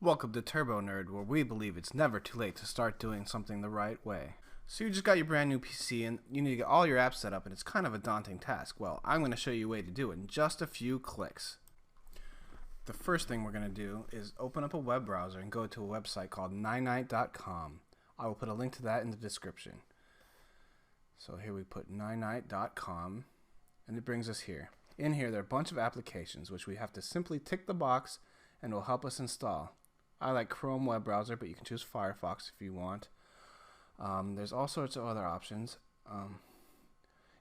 Welcome to Turbo Nerd, where we believe it's never too late to start doing something the right way. So you just got your brand new PC and you need to get all your apps set up, and it's kind of a daunting task. Well, I'm going to show you a way to do it in just a few clicks. The first thing we're going to do is open up a web browser and go to a website called ninite.com. I will put a link to that in the description. So here we put ninite.com, and it brings us here. In here, there are a bunch of applications which we have to simply tick the box and it will help us install. I like Chrome web browser, but you can choose Firefox if you want. There's all sorts of other options.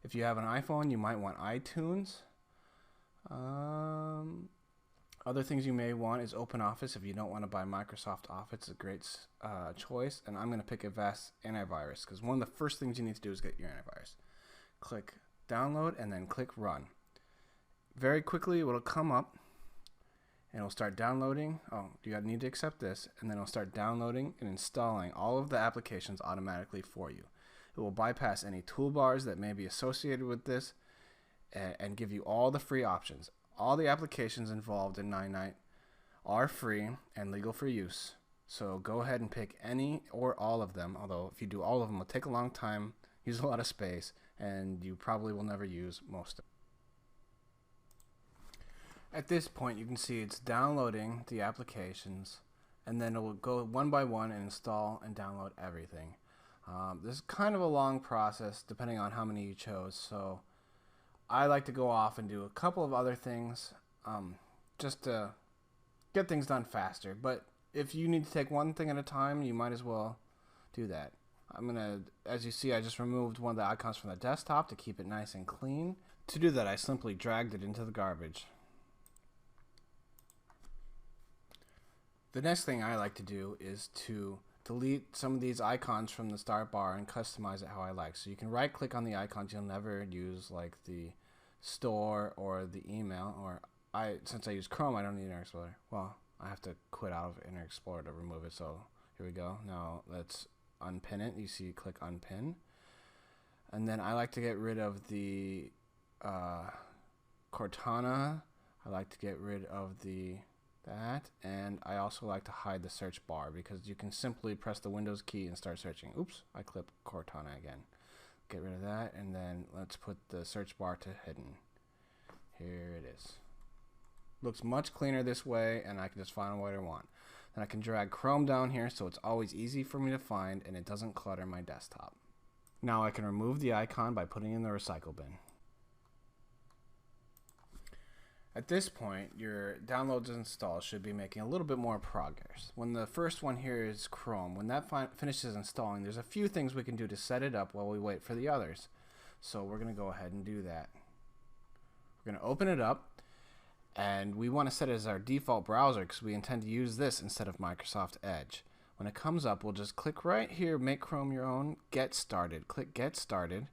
If you have an iPhone, you might want iTunes. Other things you may want is OpenOffice. If you don't want to buy Microsoft Office, it's a great choice. And I'm going to pick Avast Antivirus because one of the first things you need to do is get your antivirus. Click download and then click run. Very quickly, it will come up and it'll start downloading. Oh, you need to accept this, and then it'll start downloading and installing all of the applications automatically for you. It will bypass any toolbars that may be associated with this and give you all the free options. All the applications involved in Ninite are free and legal for use. So go ahead and pick any or all of them, although if you do all of them, it'll take a long time, use a lot of space, and you probably will never use most of them. At this point, you can see it's downloading the applications, and then it will go one by one and install and download everything. This is kind of a long process depending on how many you chose, so I like to go off and do a couple of other things just to get things done faster. But if you need to take one thing at a time, you might as well do that. As you see, I just removed one of the icons from the desktop to keep it nice and clean. To do that, I simply dragged it into the garbage. The next thing I like to do is to delete some of these icons from the start bar and customize it how I like. So you can right click on the icons you'll never use, like the store or the email, or since I use Chrome, I don't need Internet Explorer. Well, I have to quit out of Internet Explorer to remove it, so here we go. Now let's unpin it. You see click unpin. And then I like to get rid of the Cortana. I like to get rid of that, and I also like to hide the search bar because you can simply press the Windows key and start searching. Oops, I clipped Cortana again. Get rid of that, and then let's put the search bar to hidden. Here it is. Looks much cleaner this way, and I can just find what I want. Then I can drag Chrome down here so it's always easy for me to find and it doesn't clutter my desktop. Now I can remove the icon by putting it in the recycle bin. At this point, your downloads and installs should be making a little bit more progress. When the first one here is Chrome, when that finishes installing, there's a few things we can do to set it up while we wait for the others. So we're going to go ahead and do that. We're going to open it up, and we want to set it as our default browser because we intend to use this instead of Microsoft Edge. When it comes up, we'll just click right here, make Chrome your own, get started. Click get started.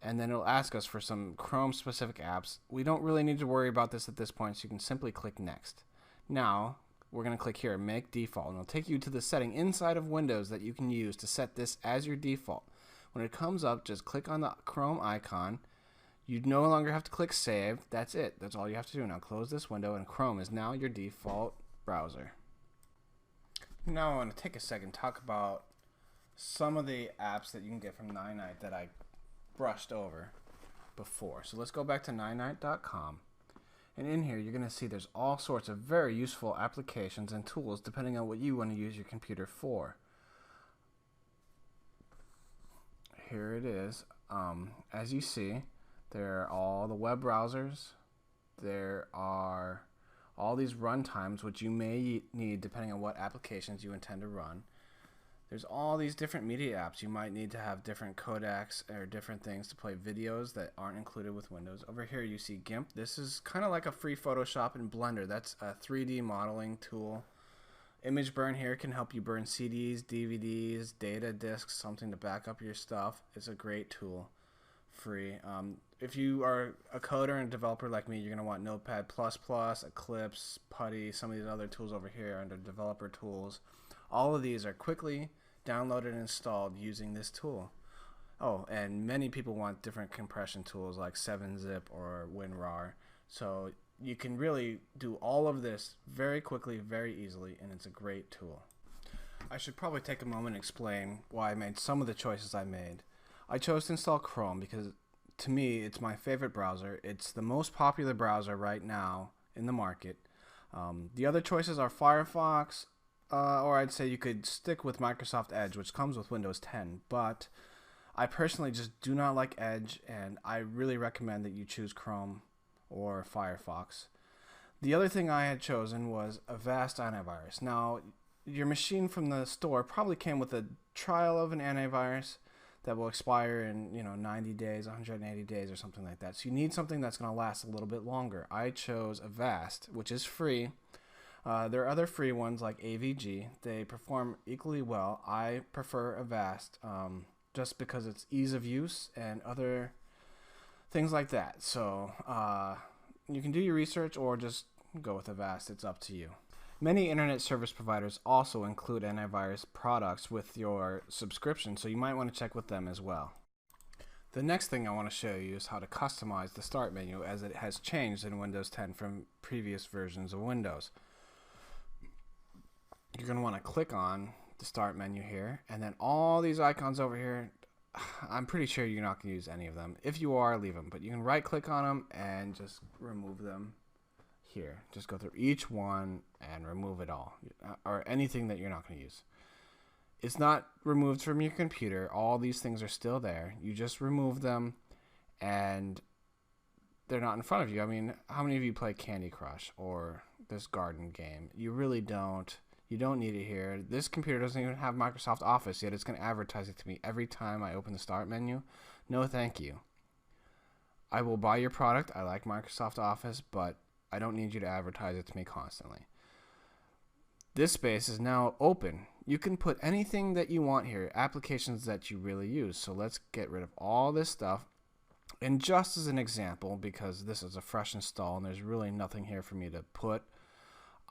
And then it'll ask us for some Chrome specific apps. We don't really need to worry about this at this point, so you can simply click next. Now we're going to click here, make default, and it'll take you to the setting inside of Windows that you can use to set this as your default. When it comes up, just click on the Chrome icon. You no longer have to click save. That's it. That's all you have to do. Now close this window, and Chrome is now your default browser. Now I want to take a second to talk about some of the apps that you can get from Ninite that I brushed over before. So let's go back to ninite.com, and in here you're going to see there's all sorts of very useful applications and tools depending on what you want to use your computer for. Here it is. As you see, there are all the web browsers, there are all these runtimes which you may need depending on what applications you intend to run. There's all these different media apps. You might need to have different codecs or different things to play videos that aren't included with Windows. Over here you see GIMP. This is kind of like a free Photoshop and Blender. That's a 3D modeling tool. Image Burn here can help you burn CDs, DVDs, data disks, something to back up your stuff. It's a great tool. Free. If you are a coder and a developer like me, you're going to want Notepad++, Eclipse, Putty, some of these other tools over here under developer tools. All of these are quickly downloaded and installed using this tool. Oh, and many people want different compression tools like 7-zip or WinRAR. So you can really do all of this very quickly, very easily, and it's a great tool. I should probably take a moment and explain why I made some of the choices I made. I chose to install Chrome because to me it's my favorite browser. It's the most popular browser right now in the market. The other choices are Firefox, or I'd say you could stick with Microsoft Edge, which comes with Windows 10, but I personally just do not like Edge, and I really recommend that you choose Chrome or Firefox. The other thing I had chosen was Avast Antivirus. Now, your machine from the store probably came with a trial of an antivirus that will expire in 90 days, 180 days, or something like that. So you need something that's going to last a little bit longer. I chose Avast, which is free. There are other free ones like AVG. They perform equally well. I prefer Avast just because it's ease of use and other things like that. So you can do your research or just go with Avast. It's up to you. Many internet service providers also include antivirus products with your subscription, so you might want to check with them as well. The next thing I want to show you is how to customize the start menu, as it has changed in Windows 10 from previous versions of Windows. You're going to want to click on the start menu here, and then all these icons over here, I'm pretty sure you're not going to use any of them. If you are, leave them, but you can right click on them and just remove them. Here, just go through each one and remove it all, or anything that you're not going to use. It's not removed from your computer. All these things are still there. You just remove them and they're not in front of you. I mean, how many of you play Candy Crush or this garden game? You really don't. You don't need it here. This computer doesn't even have Microsoft Office yet. It's going to advertise it to me every time I open the start menu. No, thank you. I will buy your product. I like Microsoft Office, but I don't need you to advertise it to me constantly. This space is now open. You can put anything that you want here, applications that you really use. So let's get rid of all this stuff. And just as an example, because this is a fresh install and there's really nothing here for me to put,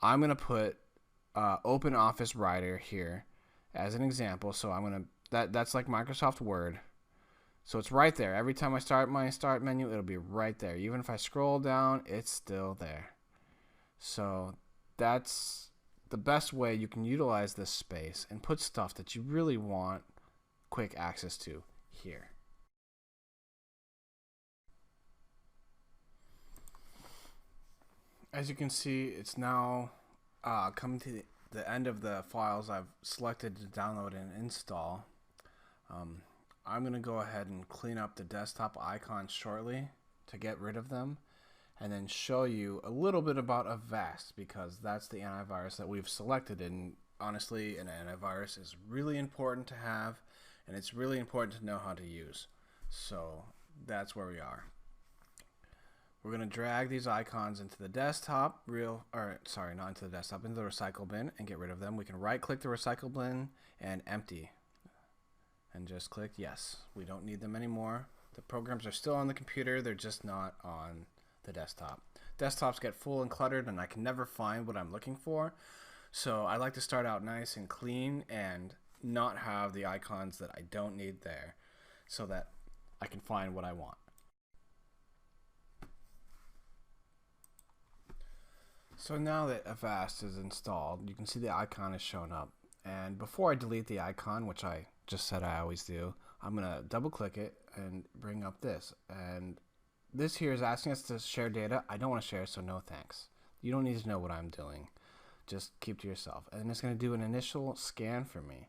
I'm going to put Open Office Writer here as an example. So I'm going to, that's like Microsoft Word. So it's right there. Every time I start my start menu, it'll be right there. Even if I scroll down, it's still there. So that's the best way you can utilize this space and put stuff that you really want quick access to here. As you can see, it's now coming to the end of the files I've selected to download and install. I'm going to go ahead and clean up the desktop icons shortly to get rid of them, and then show you a little bit about Avast, because that's the antivirus that we've selected. And honestly, an antivirus is really important to have, and it's really important to know how to use. So that's where we are. We're going to drag these icons into the desktop, into the recycle bin, and get rid of them. We can right click the recycle bin and empty. And just click yes. We don't need them anymore. The programs are still on the computer, they're just not on the desktop. Desktops get full and cluttered and I can never find what I'm looking for. So I like to start out nice and clean and not have the icons that I don't need there, so that I can find what I want. So now that Avast is installed, you can see the icon is shown up. And before I delete the icon, which I just said I always do, I'm going to double click it and bring up this. And this here is asking us to share data. I don't want to share, so no thanks. You don't need to know what I'm doing. Just keep to yourself. And it's going to do an initial scan for me.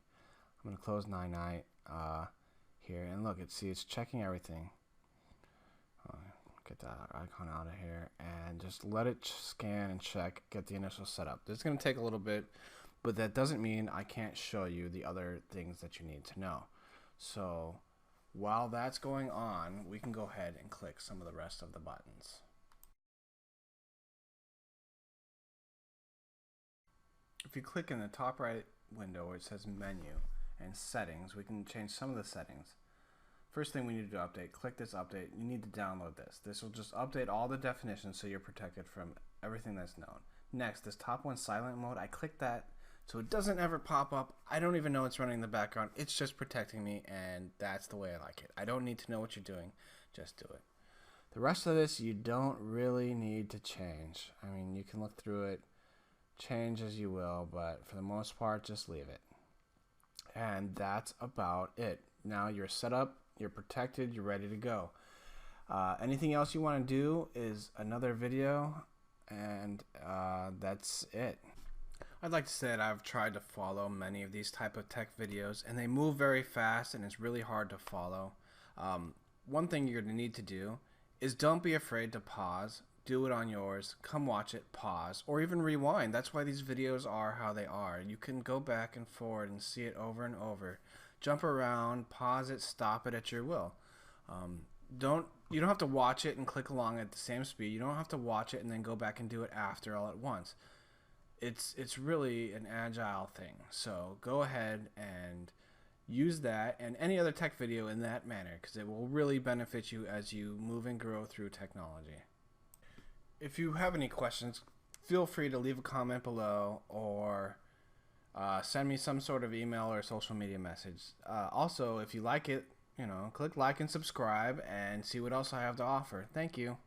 I'm going to close 9.9 here. And look, it's checking everything. Get that icon out of here. And just let it scan and check, get the initial setup. This is going to take a little bit, but that doesn't mean I can't show you the other things that you need to know. So while that's going on, we can go ahead and click some of the rest of the buttons. If you click in the top right window where it says menu and settings, we can change some of the settings. First thing we need to update, click this update. You need to download this. This will just update all the definitions so you're protected from everything that's known. Next, this top one, silent mode, I click that so it doesn't ever pop up. I don't even know it's running in the background. It's just protecting me, and that's the way I like it. I don't need to know what you're doing. Just do it. The rest of this you don't really need to change. I mean, you can look through it, change as you will, but for the most part, just leave it. And that's about it. Now you're set up, you're protected, you're ready to go. Anything else you want to do is another video, and that's it. I'd like to say that I've tried to follow many of these type of tech videos, and they move very fast, and it's really hard to follow. One thing you're going to need to do is don't be afraid to pause. Do it on yours. Come watch it, pause, or even rewind. That's why these videos are how they are. You can go back and forward and see it over and over. Jump around, pause it, stop it at your will. You don't have to watch it and click along at the same speed. You don't have to watch it and then go back and do it after all at once. It's really an agile thing. So go ahead and use that and any other tech video in that manner, because it will really benefit you as you move and grow through technology. If you have any questions, feel free to leave a comment below or send me some sort of email or social media message. Also, if you like it, click like and subscribe and see what else I have to offer. Thank you.